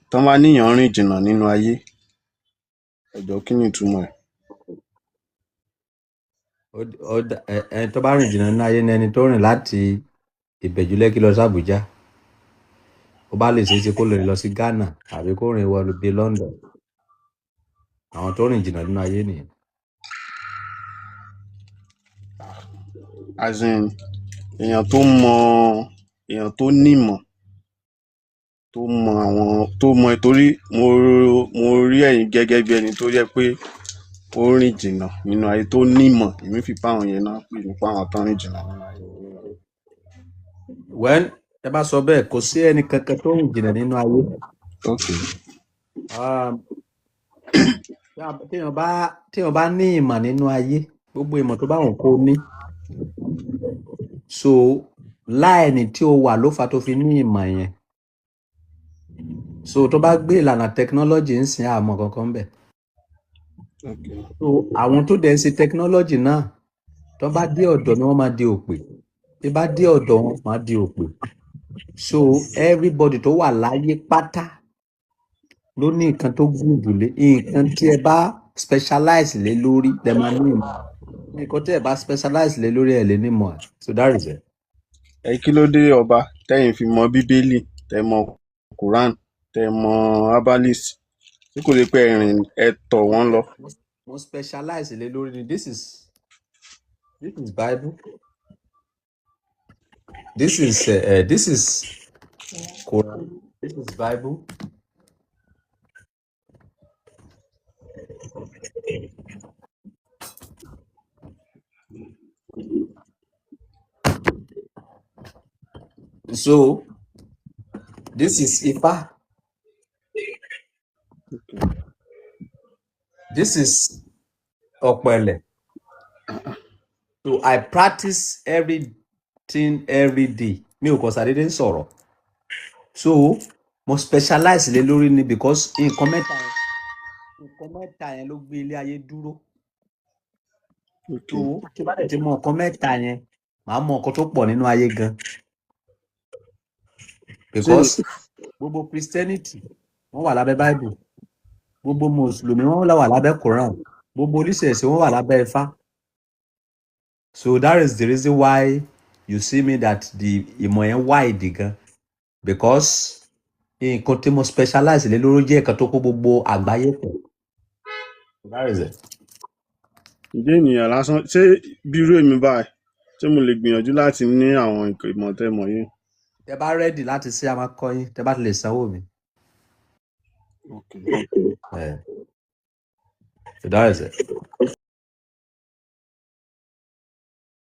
Tán bá níyàn rìn jìnnà nínú ayé, ẹ jọ̀ọ́ kí ni ìtumọ̀ ẹ̀? Ẹni tó bá rìn jìnnà nínú ayé ni ẹni tó rìn láti Ìbẹ̀jú Lẹ́kì lọ sí Àbújá. Ó bá lè ṣeé ṣe kó lè lọ sí Ghana àbí kó rìn wọ dé London. Àwọn tó rìn jìnnà nínú ayé nìyẹn. As in èèyàn tó nímọ̀, tó mọ torí mo rí ẹ̀yin gẹ́gẹ́ bí ẹni tó jẹ́ pé ó rìn jìnnà nínú ayé tó nímọ̀. Èmi fi pé àwọn yẹn náà pè ní pé àwọn tó rìn jìnnà nínú ayé. Well, ẹ bá sọ bẹ́ẹ̀, kò sí ẹni kankan tó rìn jìnnà nínú ayé. Okay. Téèyàn bá ní ìmọ̀ nínú ayé, gbogbo ìmọ̀ tó bá wùn kó ní. So láìní tí o wà ló fà tó fi ní ìmọ̀ yẹn. So tó bá gbé ìlànà technology ń sìn àmọ́ kankan bẹ̀. Okay. So àwọn tó dẹ̀ ń ṣe technology náà tó bá dé ọ̀dọ̀ ni wọ́n máa di òpè. Tí bá dé ọ̀dọ̀ wọn máa di òpè. So everybody tó wà láyé pátá ló ní nǹkan tó gùdù lé. Nǹkan tí ẹ bá specialize lé lórí lẹ máa ní ìmọ̀. Nǹkan tí ẹ bá specialize lé lórí ẹ lè ní ìmọ̀. So that is it. Kí ló dé ọba tẹ́yin fi mọ Bíbélì, tẹ́ mọ Quran, tẹ́ mọ herbalist, tí kò lè pẹ́ ẹ tọ̀ wọ́n lọ? Mo specialize lé lórí ni. This is Bible. This is Quran. This is Bible. So this is Ifa. This is Ọ̀pẹ̀lẹ̀. So I practice everything every day. Mi ò kàn ṣàdédé ń sọ̀rọ̀. So mo specialize lé lórí ni because nǹkan mẹ́ta yẹn ló gbé ilé ayé dúró. So tí bá dẹ̀ ti mọ nǹkan mẹ́ta yẹn, màá mọ nǹkan tó pọ̀ nínú ayé gan. Because gbogbo Christianity wọ́n wà lábẹ́ Bible, gbogbo Mùsùlùmí wọ́n wà lábẹ́ Quran, gbogbo oníṣẹ̀ṣe wọ́n wà lábẹ́ Ifá. So that is the reason why you see me that the ìmọ̀ yẹn wide gan, because nǹkan tí mo specialize lé lórí jẹ́ nǹkan tó kó gbogbo àgbáyé pọ̀. So that is it. Ǹjẹ́ ènìyàn lásán ṣé bí irú èmi báyìí ṣé mo lè gbìyànjú láti ní àwọn ìmọ̀ tẹ́ mọ̀ yìí? Tẹ bá ready láti ṣe a máa kọ́ yín, tẹ bá ti lè sanwó mi. Okay. So that is it.